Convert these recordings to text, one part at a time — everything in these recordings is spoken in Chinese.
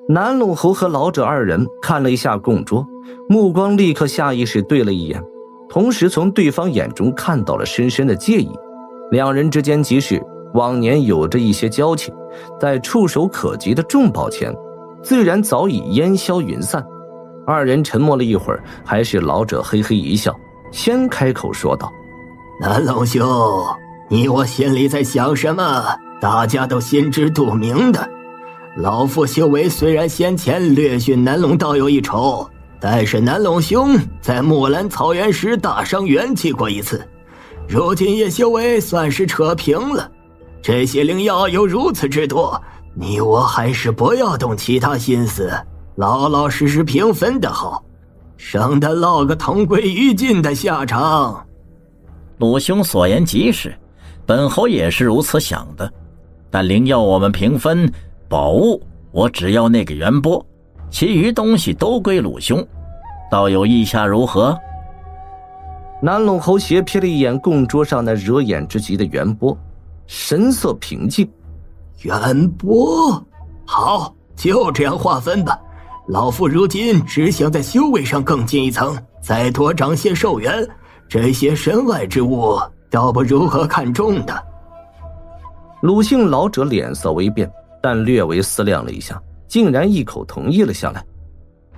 南陇侯和老者二人看了一下供桌，目光立刻下意识对了一眼，同时从对方眼中看到了深深的介意。两人之间即使往年有着一些交情，在触手可及的重宝前，自然早已烟消云散。二人沉默了一会儿，还是老者嘿嘿一笑，先开口说道：南陇兄，你我心里在想什么，大家都心知肚明的。老夫修为虽然先前略逊南陇道友一筹，但是南陇兄在木兰草原时大伤元气过一次，如今叶修为算是扯平了。这些灵药有如此之多，你我还是不要动其他心思，老老实实平分的好，省得落个同归于尽的下场。鲁兄所言极是，本侯也是如此想的。但灵药我们平分，宝物我只要那个元钵，其余东西都归鲁兄，道友意下如何？南陇侯斜瞥了一眼供桌上那惹眼之极的元钵，神色平静。元钵，好，就这样划分吧。老夫如今只想在修为上更进一层，再多长些寿元，这些身外之物倒不如何看重的。鲁姓老者脸色微变，但略微思量了一下，竟然一口同意了下来。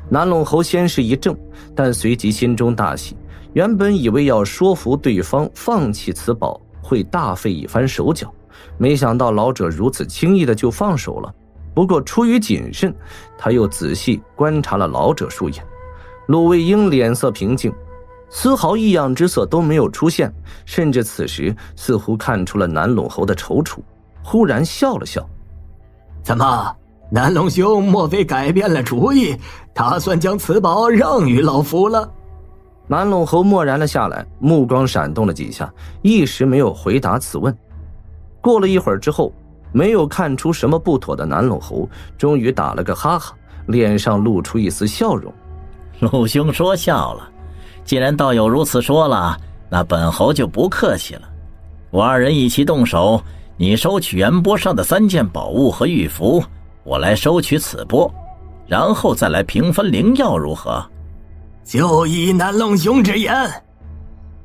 南陇侯先是一怔，但随即心中大喜，原本以为要说服对方放弃此宝会大费一番手脚，没想到老者如此轻易的就放手了。不过出于谨慎，他又仔细观察了老者数眼。鲁卫英脸色平静，丝毫异样之色都没有出现，甚至此时似乎看出了南陇侯的踌躇，忽然笑了笑：怎么，南陇兄莫非改变了主意，打算将此宝让与老夫了？南陇侯默然了下来，目光闪动了几下，一时没有回答此问。过了一会儿之后，没有看出什么不妥的南陇侯终于打了个哈哈，脸上露出一丝笑容。鲁兄说笑了，既然道友如此说了，那本侯就不客气了。我二人一起动手，你收取元钵上的3件宝物和玉符，我来收取此钵，然后再来平分灵药，如何？就依南陇兄之言。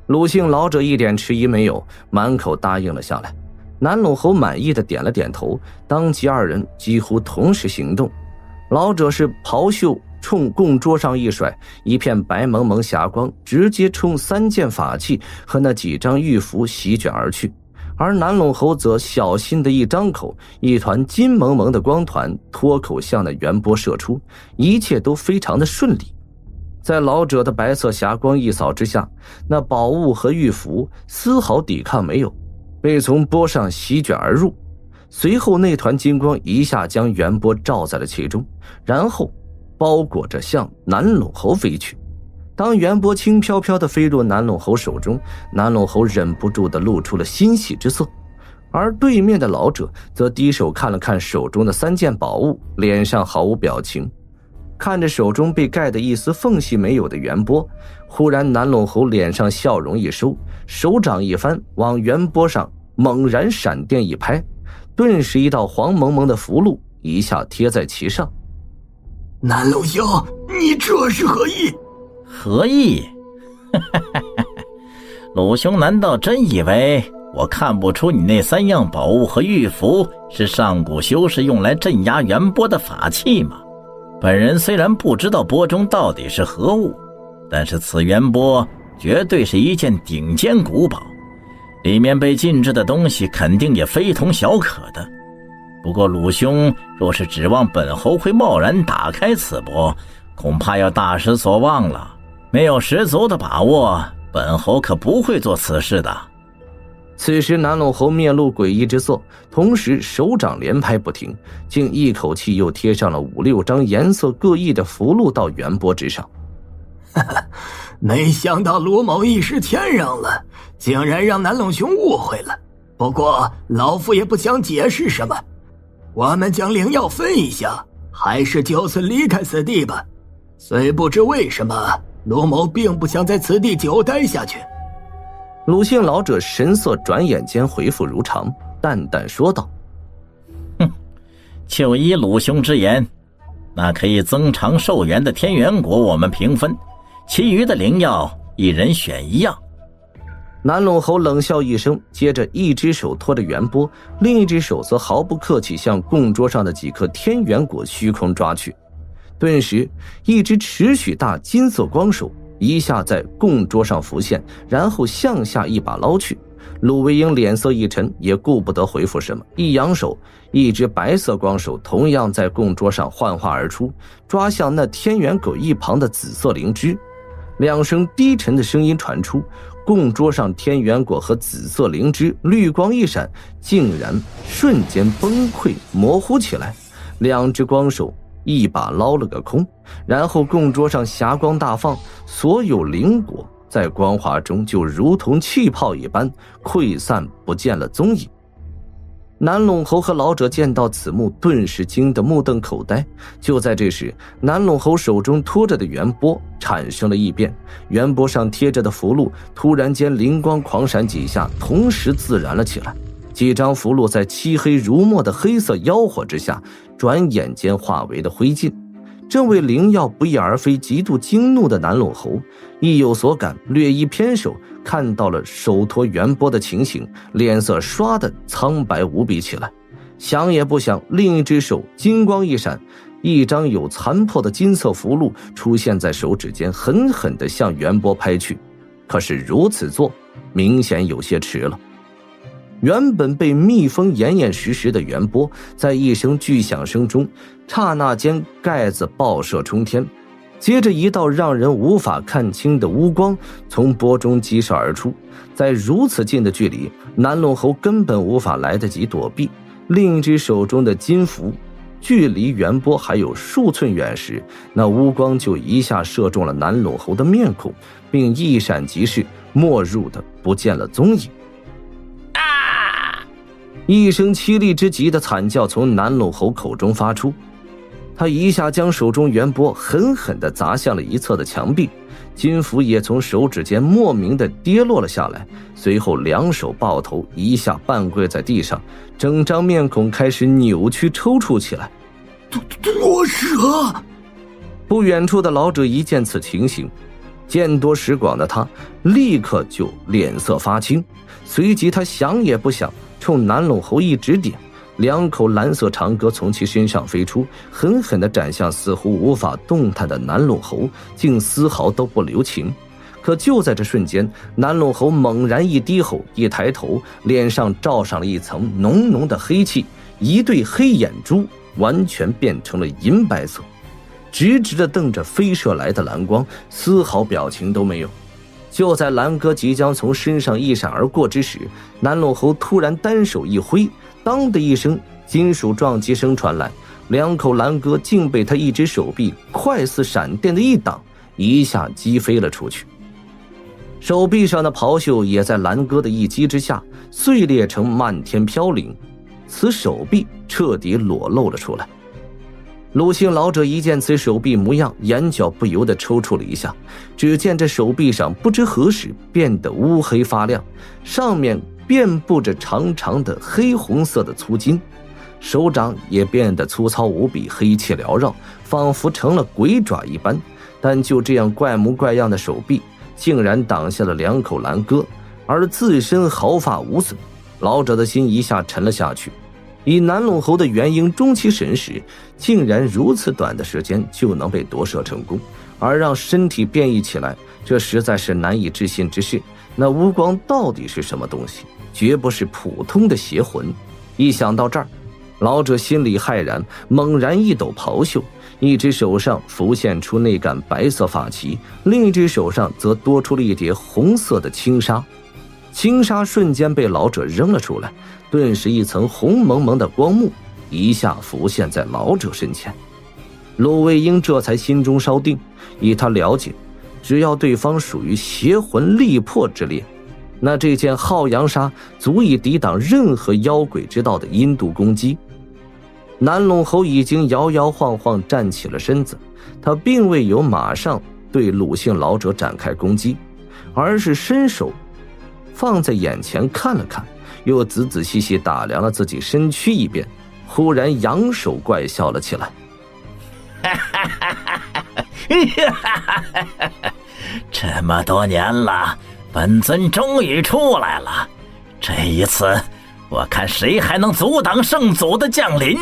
鲁姓老者一点迟疑没有，满口答应了下来。南陇侯满意的点了点头，当即二人几乎同时行动。老者是袍袖冲供桌上一甩，一片白蒙蒙霞光直接冲3件法器和那几张玉符席卷而去，而南陇侯则小心的一张口，一团金蒙蒙的光团脱口向那元钵射出，一切都非常的顺利。在老者的白色霞光一扫之下，那宝物和玉符丝毫抵抗没有，被从钵上席卷而入。随后那团金光一下将元钵罩在了其中，然后包裹着向南陇侯飞去。当元钵轻飘飘地飞入南陇侯手中，南陇侯忍不住地露出了欣喜之色，而对面的老者则低手看了看手中的3件宝物，脸上毫无表情。看着手中被盖得一丝缝隙没有的元钵，忽然南陇侯脸上笑容一收，手掌一翻，往元钵上猛然闪电一拍，顿时一道黄蒙蒙的符箓一下贴在其上。南陇兄，你这是何意？何意？鲁兄难道真以为我看不出你那3样宝物和玉符是上古修士用来镇压元钵的法器吗？本人虽然不知道钵中到底是何物，但是此元钵绝对是一件顶尖古宝，里面被禁制的东西肯定也非同小可的。不过鲁兄若是指望本侯会贸然打开此钵，恐怕要大失所望了。没有十足的把握，本侯可不会做此事的。此时南陇侯面露诡异之色，同时手掌连拍不停，竟一口气又贴上了5、6张颜色各异的符箓到元钵之上。没想到卢某一时谦让了，竟然让南陇兄误会了。不过老夫也不想解释什么，我们将灵药分一下，还是就此离开此地吧。虽不知为什么，卢某并不想在此地久待下去。鲁姓老者神色转眼间恢复如常，淡淡说道：就依鲁兄之言。那可以增长寿元的天元果我们平分，其余的灵药一人选一样。南陇侯冷笑一声，接着一只手托着圆钵，另一只手则毫不客气向供桌上的几颗天元果虚空抓去。顿时，一只尺许大金色光手一下在供桌上浮现，然后向下一把捞去。鲁卫英脸色一沉，也顾不得回复什么，一扬手，一只白色光手同样在供桌上幻化而出，抓向那天元果一旁的紫色灵芝。两声低沉的声音传出，供桌上天元果和紫色灵芝绿光一闪，竟然瞬间崩溃模糊起来。两只光手一把捞了个空，然后供桌上霞光大放，所有灵果在光华中就如同气泡一般溃散不见了踪影。南陇侯和老者见到此幕，顿时惊得目瞪口呆。就在这时，南陇侯手中托着的圆钵产生了异变，圆钵上贴着的符箓突然间灵光狂闪几下，同时自燃了起来。几张符箓在漆黑如墨的黑色妖火之下，转眼间化为了灰烬。正为灵药不翼而飞极度惊怒的南陇侯意有所感，略一偏手，看到了手托圆钵的情形，脸色唰的苍白无比起来。想也不想，另一只手金光一闪，一张有残破的金色符箓出现在手指间，狠狠地向圆钵拍去。可是如此做明显有些迟了。原本被密封严严实实的圆钵，在一声巨响声中，刹那间盖子爆射冲天，接着一道让人无法看清的乌光从钵中激射而出。在如此近的距离，南陇侯根本无法来得及躲避。另一只手中的金符距离圆钵还有数寸远时，那乌光就一下射中了南陇侯的面孔，并一闪即逝，没入的不见了踪影。一声凄厉之极的惨叫从南陇侯口中发出，他一下将手中圆钵狠狠地砸向了一侧的墙壁，金符也从手指间莫名地跌落了下来，随后两手抱头，一下半跪在地上，整张面孔开始扭曲抽搐起来。多蛇！不远处的老者一见此情形，见多识广的他立刻就脸色发青，随即他想也不想，冲南陇侯一指点，两口蓝色长戈从其身上飞出，狠狠地斩向似乎无法动弹的南陇侯，竟丝毫都不留情。可就在这瞬间，南陇侯猛然一低吼，一抬头，脸上罩上了一层浓浓的黑气，一对黑眼珠完全变成了银白色，直直地瞪着飞射来的蓝光，丝毫表情都没有。就在蓝戈即将从身上一闪而过之时，南陇侯突然单手一挥，当的一声金属撞击声传来，两口蓝戈竟被他一只手臂快似闪电的一挡，一下击飞了出去。手臂上的袍袖也在蓝戈的一击之下碎裂成漫天飘零，此手臂彻底裸露了出来。鲁姓老者一见此手臂模样，眼角不由得抽搐了一下。只见这手臂上不知何时变得乌黑发亮，上面遍布着长长的黑红色的粗筋，手掌也变得粗糙无比，黑气缭绕，仿佛成了鬼爪一般。但就这样怪模怪样的手臂，竟然挡下了两口蓝戈，而自身毫发无损。老者的心一下沉了下去。以南陇侯的元婴终其神识，竟然如此短的时间就能被夺舍成功，而让身体变异起来，这实在是难以置信之事。那乌光到底是什么东西？绝不是普通的邪魂。一想到这儿，老者心里骇然，猛然一抖袍袖，一只手上浮现出那杆白色法旗，另一只手上则多出了一叠红色的轻纱。轻纱瞬间被老者扔了出来，顿时一层红蒙蒙的光幕一下浮现在老者身前。鲁卫英这才心中稍定，以他了解，只要对方属于邪魂力魄之列，那这件浩洋纱足以抵挡任何妖鬼之道的阴毒攻击。南陇侯已经摇摇晃晃站起了身子，他并未有马上对鲁姓老者展开攻击，而是伸手放在眼前看了看，又仔仔细细打量了自己身躯一遍，忽然扬手怪笑了起来。这么多年了，本尊终于出来了。这一次，我看谁还能阻挡圣祖的降临。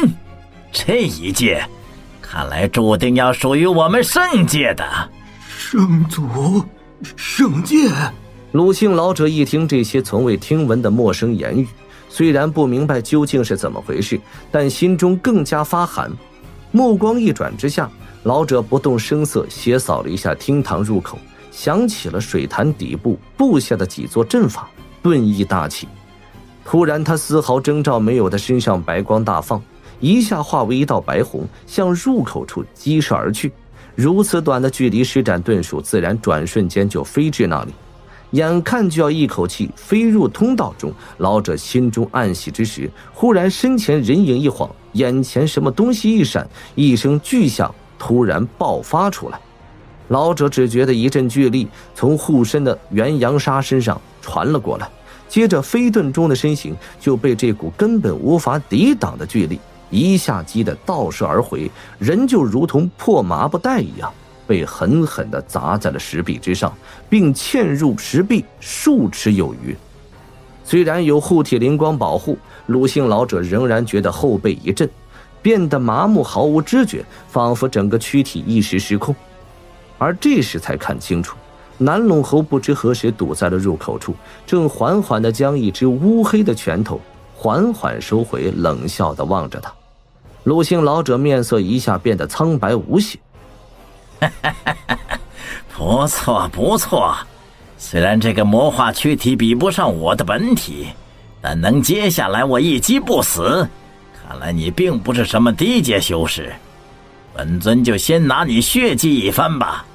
这一届，看来注定要属于我们圣界的。圣祖，圣界。鲁姓老者一听这些从未听闻的陌生言语，虽然不明白究竟是怎么回事，但心中更加发寒。目光一转之下，老者不动声色斜扫了一下厅堂入口，想起了水潭底部布下的几座阵法，顿意大起。突然他丝毫征兆没有的身上白光大放，一下化为一道白虹，向入口处激射而去。如此短的距离，施展遁术自然转瞬间就飞至那里。眼看就要一口气飞入通道中，老者心中暗喜之时，忽然身前人影一晃，眼前什么东西一闪，一声巨响突然爆发出来。老者只觉得一阵巨力从护身的元阳沙身上传了过来，接着飞遁中的身形就被这股根本无法抵挡的巨力一下击得倒射而回，人就如同破麻布袋一样被狠狠地砸在了石壁之上，并嵌入石壁数尺有余。虽然有护体灵光保护，鲁姓老者仍然觉得后背一震，变得麻木毫无知觉，仿佛整个躯体一时失控。而这时才看清楚，南陇侯不知何时堵在了入口处，正缓缓地将一只乌黑的拳头缓缓收回，冷笑地望着他。鲁姓老者面色一下变得苍白无血。不错不错，虽然这个魔化躯体比不上我的本体，但能接下来我一击不死，看来你并不是什么低阶修士。本尊就先拿你血祭一番吧。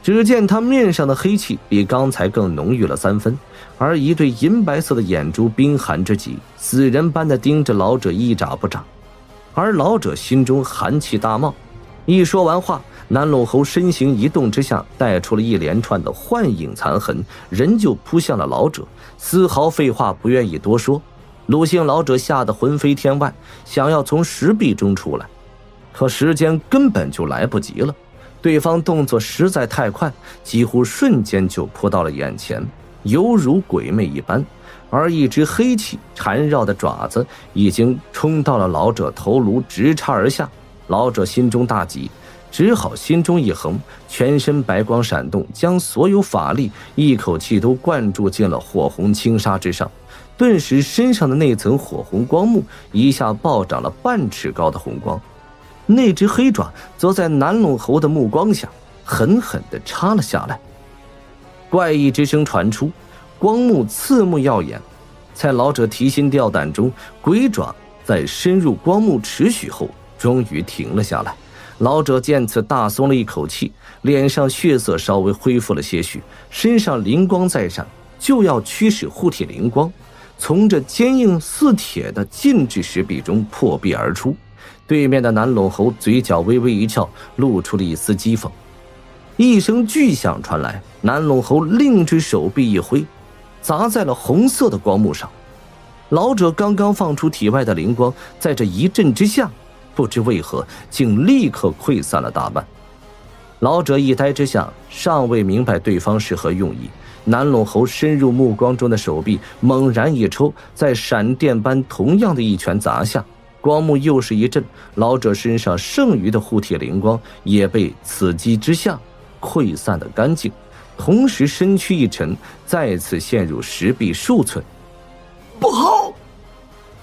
只见他面上的黑气比刚才更浓郁了3分，而一对银白色的眼珠冰寒之极，死人般的盯着老者一眨不眨。而老者心中寒气大冒，一说完话，南陇侯身形一动之下，带出了一连串的幻影残痕，人就扑向了老者，丝毫废话不愿意多说。鲁姓老者吓得魂飞天外，想要从石壁中出来，可时间根本就来不及了，对方动作实在太快，几乎瞬间就扑到了眼前，犹如鬼魅一般。而一只黑气缠绕的爪子已经冲到了老者头颅，直插而下。老者心中大急，只好心中一横，全身白光闪动，将所有法力一口气都灌注进了火红轻纱之上。顿时身上的那层火红光幕一下暴涨了半尺高的红光，那只黑爪则在南陇侯的目光下狠狠地插了下来。怪异之声传出，光幕刺目耀眼，在老者提心吊胆中，鬼爪在深入光幕持续后终于停了下来。老者见此大松了一口气，脸上血色稍微恢复了些许，身上灵光再闪，就要驱使护体灵光从这坚硬似铁的禁制石壁中破壁而出。对面的南陇侯嘴角微微一翘，露出了一丝讥讽。一声巨响传来，南陇侯另一只手臂一挥，砸在了红色的光幕上。老者刚刚放出体外的灵光，在这一震之下，不知为何竟立刻溃散了大半。老者一呆之下，尚未明白对方是何用意。南陇侯深入目光中的手臂猛然一抽，在闪电般同样的一拳砸下，光幕又是一震，老者身上剩余的护体灵光也被此击之下溃散得干净，同时身躯一沉，再次陷入石壁数寸。不好！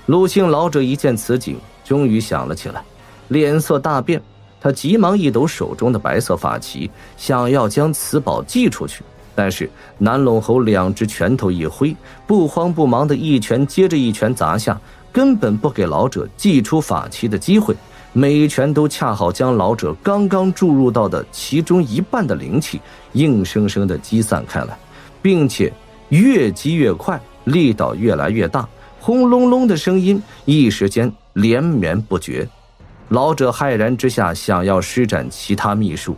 鲁姓老者一见此景，终于想了起来，脸色大变，他急忙一抖手中的白色法旗，想要将此宝祭出去。但是南陇侯两只拳头一挥，不慌不忙的一拳接着一拳砸下，根本不给老者祭出法旗的机会，每一拳都恰好将老者刚刚注入到的其中一半的灵气硬生生地击散开来，并且越击越快，力道越来越大，轰隆隆的声音一时间连绵不绝。老者骇然之下想要施展其他秘术，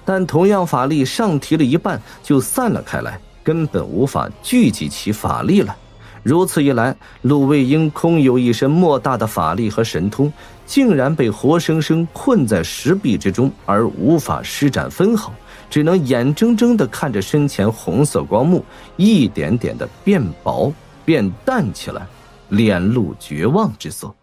但同样法力上提了一半就散了开来，根本无法聚集起法力来。如此一来，陆卫英空有一身莫大的法力和神通，竟然被活生生困在石壁之中，而无法施展分毫，只能眼睁睁地看着身前红色光幕一点点的变薄变淡起来，脸露绝望之色。